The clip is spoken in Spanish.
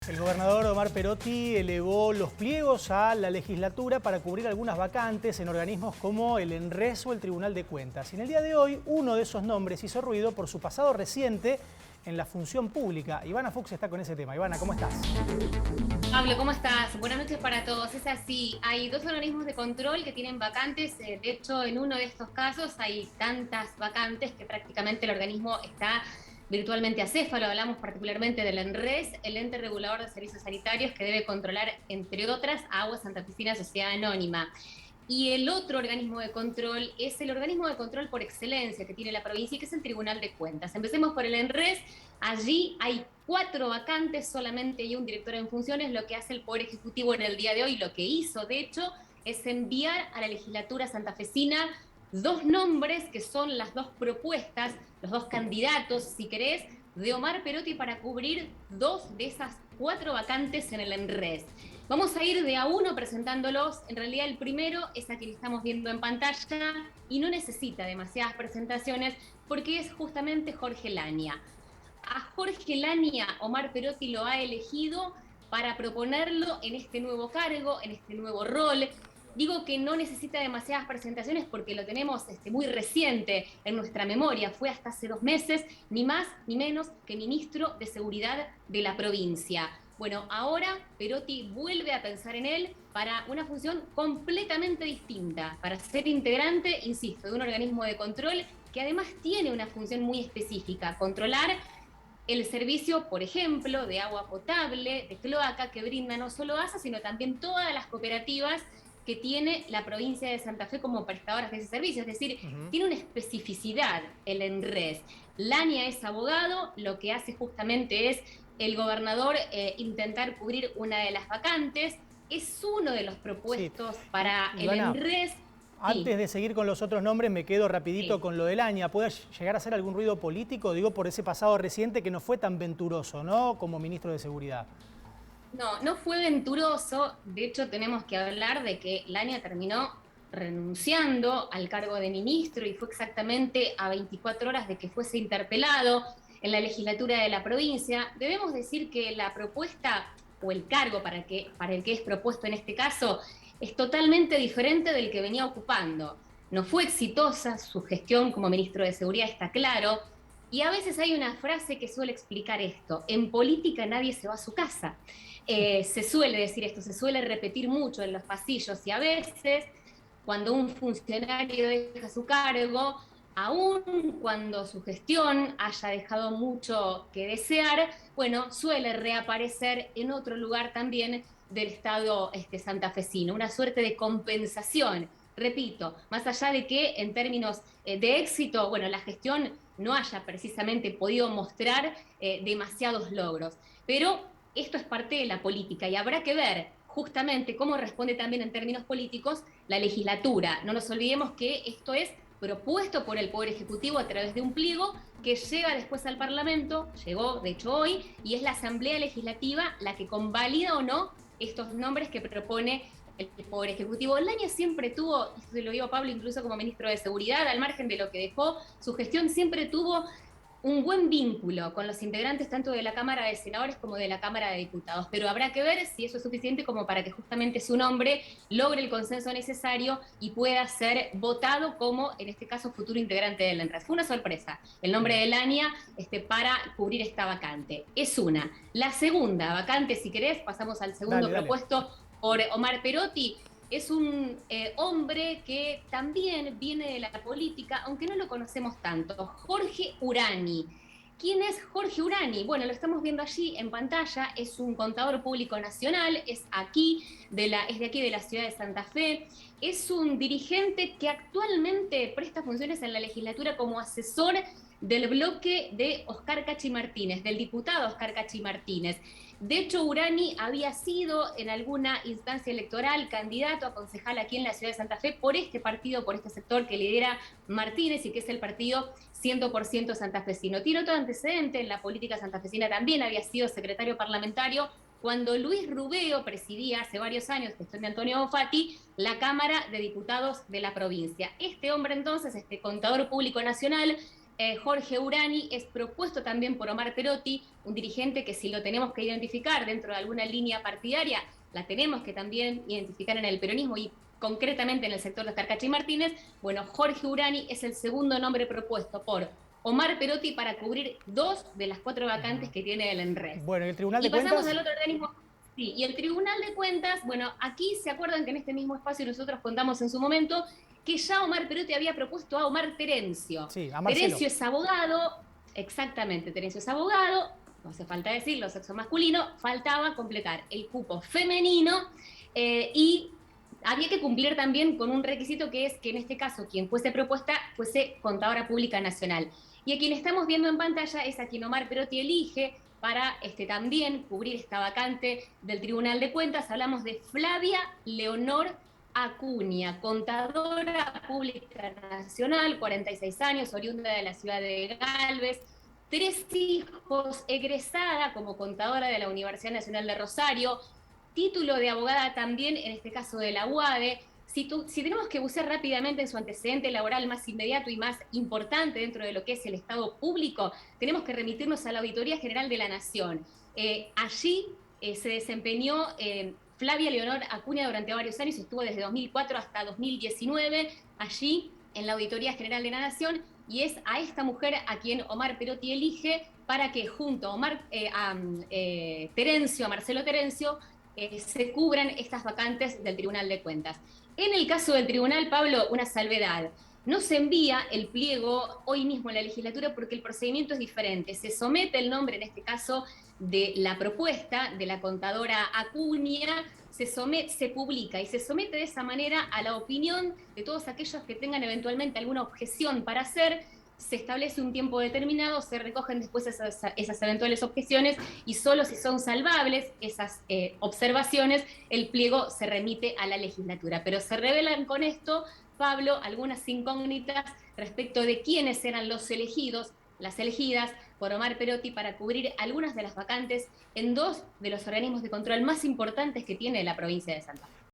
El gobernador Omar Perotti elevó los pliegos a la legislatura para cubrir algunas vacantes en organismos como el ENRES o el Tribunal de Cuentas. Y en el día de hoy, uno de esos nombres hizo ruido por su pasado reciente en la función pública. Ivana Fuchs está con ese tema. Ivana, ¿cómo estás? Pablo, ¿cómo estás? Buenas noches para todos. Es así, hay dos organismos de control que tienen vacantes. De hecho, en uno de estos casos hay tantas vacantes que prácticamente el organismo está virtualmente acéfalo. Hablamos particularmente del ENRES, el ente regulador de servicios sanitarios que debe controlar, entre otras, Aguas Santafesina Sociedad Anónima. Y el otro organismo de control es el organismo de control por excelencia que tiene la provincia y que es el Tribunal de Cuentas. Empecemos por el ENRES. Allí hay 4 vacantes solamente y un director en funciones. Lo que hace el Poder Ejecutivo en el día de hoy, lo que hizo, de hecho, es enviar a la legislatura santafesina 2 nombres que son las 2 propuestas, los 2 candidatos, si querés, de Omar Perotti para cubrir 2 de esas 4 vacantes en el ENRES. Vamos a ir de a uno presentándolos. En realidad el primero es a quien estamos viendo en pantalla y no necesita demasiadas presentaciones porque es justamente Jorge Lania. A Jorge Lania, Omar Perotti lo ha elegido para proponerlo en este nuevo cargo, en este nuevo rol. Digo que no necesita demasiadas presentaciones porque lo tenemos muy reciente en nuestra memoria. Fue hasta hace 2 meses, ni más ni menos que ministro de Seguridad de la provincia. Bueno, ahora Perotti vuelve a pensar en él para una función completamente distinta, para ser integrante, insisto, de un organismo de control que además tiene una función muy específica: controlar el servicio, por ejemplo, de agua potable, de cloaca, que brinda no solo ASA, sino también todas las cooperativas que tiene la provincia de Santa Fe como prestadoras de ese servicio. Es decir, tiene una especificidad el ENRES. Lania es abogado, lo que hace justamente es el gobernador intentar cubrir una de las vacantes. Es uno de los Sí. propuestos para el Ivana, ENRES. antes Sí, de seguir con los otros nombres, me quedo rapidito sí. con lo del Lania. ¿Puede llegar a hacer algún ruido político? Digo, por ese pasado reciente que no fue tan venturoso, ¿no? Como ministro de Seguridad. No, no fue venturoso. De hecho, tenemos que hablar de que Lania terminó renunciando al cargo de ministro y fue exactamente a 24 horas de que fuese interpelado en la legislatura de la provincia. Debemos decir que la propuesta o el cargo para el que es propuesto en este caso es totalmente diferente del que venía ocupando. No fue exitosa su gestión como ministro de Seguridad, está claro. Y a veces hay una frase que suele explicar esto: en política nadie se va a su casa. Se suele decir esto, se suele repetir mucho en los pasillos y a veces cuando un funcionario deja su cargo, aun cuando su gestión haya dejado mucho que desear, bueno, suele reaparecer en otro lugar también del Estado santafesino, una suerte de compensación. Repito, más allá de que en términos de éxito, bueno, la gestión no haya precisamente podido mostrar demasiados logros, pero esto es parte de la política y habrá que ver justamente cómo responde también en términos políticos la legislatura. No nos olvidemos que esto es propuesto por el Poder Ejecutivo a través de un pliego que llega después al Parlamento, llegó de hecho hoy, y es la Asamblea Legislativa la que convalida o no estos nombres que propone el Poder Ejecutivo. Lania siempre tuvo, y se lo digo a Pablo incluso como ministro de Seguridad, al margen de lo que dejó, su gestión siempre tuvo un buen vínculo con los integrantes tanto de la Cámara de Senadores como de la Cámara de Diputados, pero habrá que ver si eso es suficiente como para que justamente su nombre logre el consenso necesario y pueda ser votado como, en este caso, futuro integrante del ENRES. Fue una sorpresa el nombre Bien. de Lania para cubrir esta vacante. Es una. La segunda vacante, si querés, pasamos al segundo Dale, dale. propuesto por Omar Perotti. Es un hombre que también viene de la política, aunque no lo conocemos tanto: Jorge Urani. ¿Quién es Jorge Urani? Bueno, lo estamos viendo allí en pantalla. Es un contador público nacional, es de aquí de la ciudad de Santa Fe. Es un dirigente que actualmente presta funciones en la legislatura como asesor del bloque de Oscar Cachi Martínez, del diputado Oscar Cachi Martínez. De hecho, Urani había sido en alguna instancia electoral candidato a concejal aquí en la ciudad de Santa Fe por este partido, por este sector que lidera Martínez y que es el partido 100% santafesino. Tiene otro antecedente en la política santafesina, también había sido secretario parlamentario cuando Luis Rubeo presidía hace varios años, gestión de Antonio Bonfatti, la Cámara de Diputados de la provincia. Este hombre entonces, este contador público nacional, Jorge Urani es propuesto también por Omar Perotti, un dirigente que, si lo tenemos que identificar dentro de alguna línea partidaria, la tenemos que también identificar en el peronismo y concretamente en el sector de Carcachi Martínez. Bueno, Jorge Urani es el segundo nombre propuesto por Omar Perotti para cubrir 2 de las 4 vacantes que tiene el ENRES. Bueno, ¿y el Tribunal de Cuentas? Y pasamos Cuentas? al otro organismo. Sí, y el Tribunal de Cuentas, bueno, aquí se acuerdan que en este mismo espacio nosotros contamos en su momento que ya Omar Perotti había propuesto a Omar Terencio. Sí, a Marcelo. Terencio es abogado, exactamente, Terencio es abogado, no hace falta decirlo, sexo masculino, faltaba completar el cupo femenino y había que cumplir también con un requisito, que es que en este caso quien fuese propuesta fuese contadora pública nacional. Y a quien estamos viendo en pantalla es a quien Omar Perotti elige para también cubrir esta vacante del Tribunal de Cuentas. Hablamos de Flavia Leonor Acuña, contadora pública nacional, 46 años, oriunda de la ciudad de Galvez, 3 hijos, egresada como contadora de la Universidad Nacional de Rosario, título de abogada también, en este caso de la UADE. Si tenemos que bucear rápidamente en su antecedente laboral más inmediato y más importante dentro de lo que es el Estado público, tenemos que remitirnos a la Auditoría General de la Nación. Allí se desempeñó Flavia Leonor Acuña durante varios años, estuvo desde 2004 hasta 2019 allí en la Auditoría General de la Nación, y es a esta mujer a quien Omar Perotti elige para que junto a Terencio, a Marcelo Terencio, se cubran estas vacantes del Tribunal de Cuentas. En el caso del tribunal, Pablo, una salvedad. No se envía el pliego hoy mismo en la legislatura porque el procedimiento es diferente. Se somete el nombre, en este caso, de la propuesta de la contadora Acuña, se publica y se somete de esa manera a la opinión de todos aquellos que tengan eventualmente alguna objeción para hacer. Se establece un tiempo determinado, se recogen después esas eventuales objeciones y solo si son salvables esas observaciones, el pliego se remite a la legislatura. Pero se revelan con esto, Pablo, algunas incógnitas respecto de quiénes eran los elegidos, las elegidas por Omar Perotti para cubrir algunas de las vacantes en 2 de los organismos de control más importantes que tiene la provincia de Santa Fe.